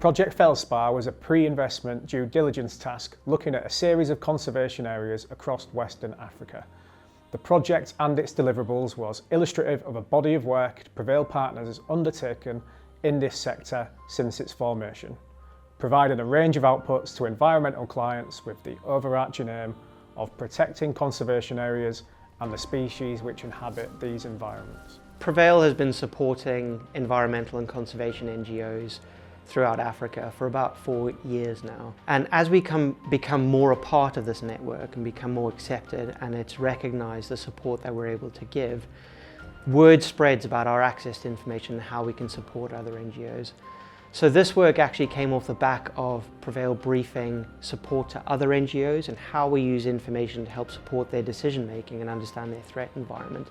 Project Felspar was a pre-investment due diligence task looking at a series of conservation areas across Western Africa. The project and its deliverables was illustrative of a body of work Prevail Partners has undertaken in this sector since its formation, providing a range of outputs to environmental clients with the overarching aim of protecting conservation areas and the species which inhabit these environments. Prevail has been supporting environmental and conservation NGOs throughout Africa for about 4 years now. And as we become more a part of this network and become more accepted, and it's recognised the support that we're able to give, word spreads about our access to information and how we can support other NGOs. So this work actually came off the back of Prevail briefing support to other NGOs and how we use information to help support their decision making and understand their threat environment.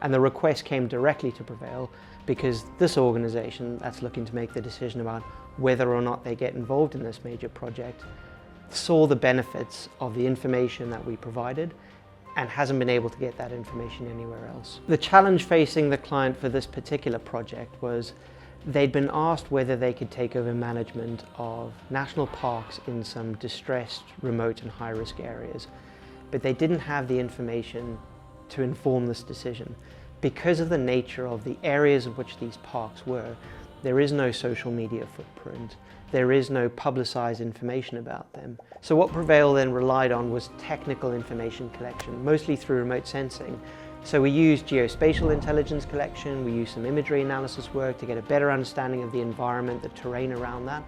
And the request came directly to Prevail because this organisation that's looking to make the decision about whether or not they get involved in this major project saw the benefits of the information that we provided and hasn't been able to get that information anywhere else. The challenge facing the client for this particular project was they'd been asked whether they could take over management of national parks in some distressed, remote and high-risk areas, but they didn't have the information to inform this decision. Because of the nature of the areas of which these parks were, there is no social media footprint, there is no publicised information about them. So what Prevail then relied on was technical information collection, mostly through remote sensing. So we used geospatial intelligence collection, we used some imagery analysis work to get a better understanding of the environment, the terrain around that.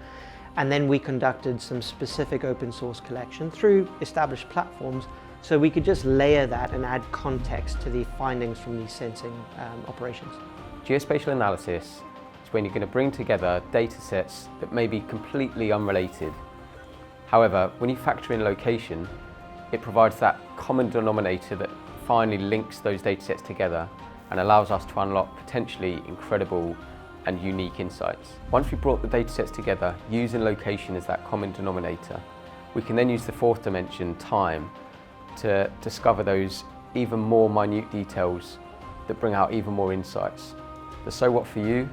And then we conducted some specific open source collection through established platforms so we could just layer that and add context to the findings from these sensing operations. Geospatial analysis is when you're going to bring together data sets that may be completely unrelated. However, when you factor in location, it provides that common denominator that finally links those data sets together and allows us to unlock potentially incredible and unique insights. Once we've brought the data sets together, using location as that common denominator, we can then use the fourth dimension, time, to discover those even more minute details that bring out even more insights. The so what for you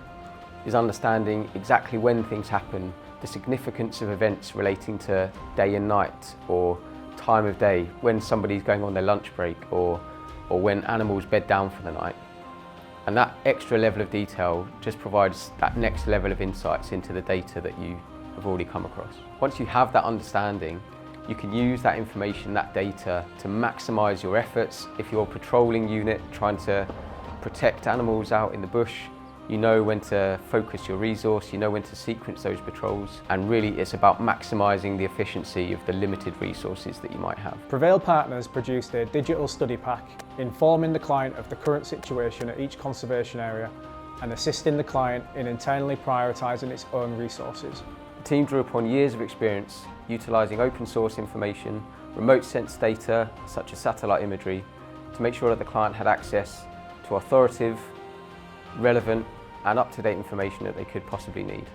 is understanding exactly when things happen, the significance of events relating to day and night or time of day, when somebody's going on their lunch break or when animals bed down for the night. And that extra level of detail just provides that next level of insights into the data that you have already come across. Once you have that understanding, you can use that information, that data, to maximise your efforts. If you're a patrolling unit trying to protect animals out in the bush, you know when to focus your resource, you know when to sequence those patrols, and really it's about maximising the efficiency of the limited resources that you might have. Prevail Partners produced a digital study pack informing the client of the current situation at each conservation area and assisting the client in internally prioritising its own resources. The team drew upon years of experience utilising open source information, remote sense data such as satellite imagery, to make sure that the client had access to authoritative, relevant and up-to-date information that they could possibly need.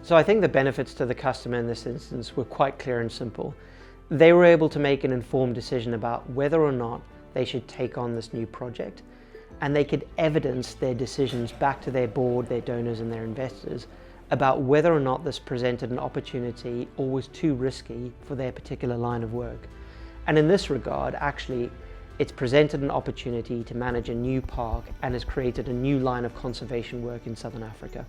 So I think the benefits to the customer in this instance were quite clear and simple. They were able to make an informed decision about whether or not they should take on this new project, and they could evidence their decisions back to their board, their donors and their investors about whether or not this presented an opportunity or was too risky for their particular line of work. And in this regard, actually, it's presented an opportunity to manage a new park and has created a new line of conservation work in Southern Africa.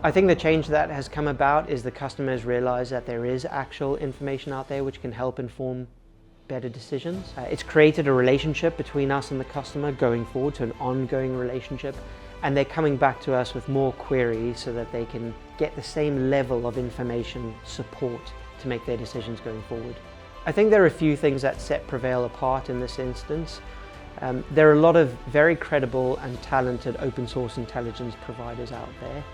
I think the change that has come about is the customers realise that there is actual information out there which can help inform better decisions. It's created a relationship between us and the customer going forward to an ongoing relationship, and they're coming back to us with more queries so that they can get the same level of information support to make their decisions going forward. I think there are a few things that set Prevail apart in this instance. There are a lot of very credible and talented open source intelligence providers out there,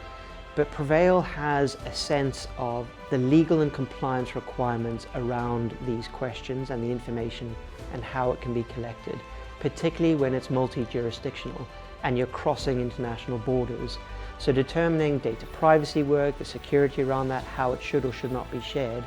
but Prevail has a sense of the legal and compliance requirements around these questions and the information and how it can be collected, particularly when it's multi-jurisdictional and you're crossing international borders. So determining data privacy work, the security around that, how it should or should not be shared,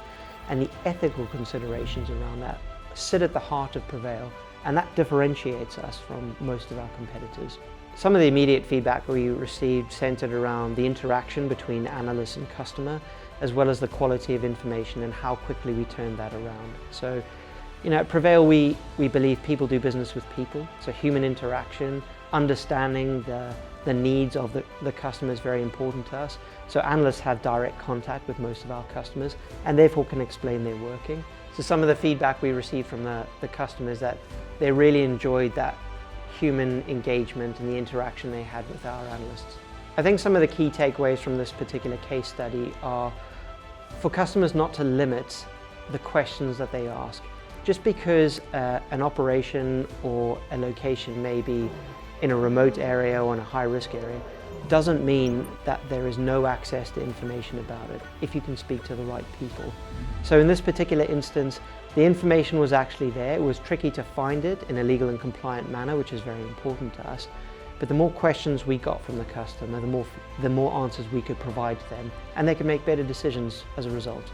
and the ethical considerations around that sit at the heart of Prevail and that differentiates us from most of our competitors. Some of the immediate feedback we received centered around the interaction between analyst and customer, as well as the quality of information and how quickly we turned that around. So, at Prevail we believe people do business with people, so human interaction, understanding the needs of the customer is very important to us. So analysts have direct contact with most of our customers and therefore can explain their working. So some of the feedback we received from the customers that they really enjoyed that human engagement and the interaction they had with our analysts. I think some of the key takeaways from this particular case study are for customers not to limit the questions that they ask. Just because an operation or a location may be in a remote area or in a high-risk area doesn't mean that there is no access to information about it if you can speak to the right people. So in this particular instance, the information was actually there. It was tricky to find it in a legal and compliant manner, which is very important to us. But the more questions we got from the customer, the more answers we could provide to them, and they could make better decisions as a result.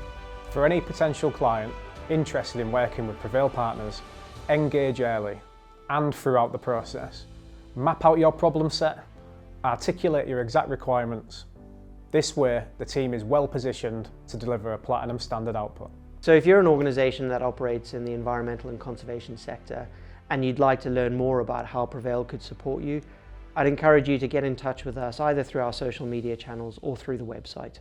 For any potential client interested in working with Prevail Partners, engage early and throughout the process. Map out your problem set, articulate your exact requirements. This way, the team is well positioned to deliver a platinum standard output. So if you're an organisation that operates in the environmental and conservation sector and you'd like to learn more about how Prevail could support you, I'd encourage you to get in touch with us either through our social media channels or through the website.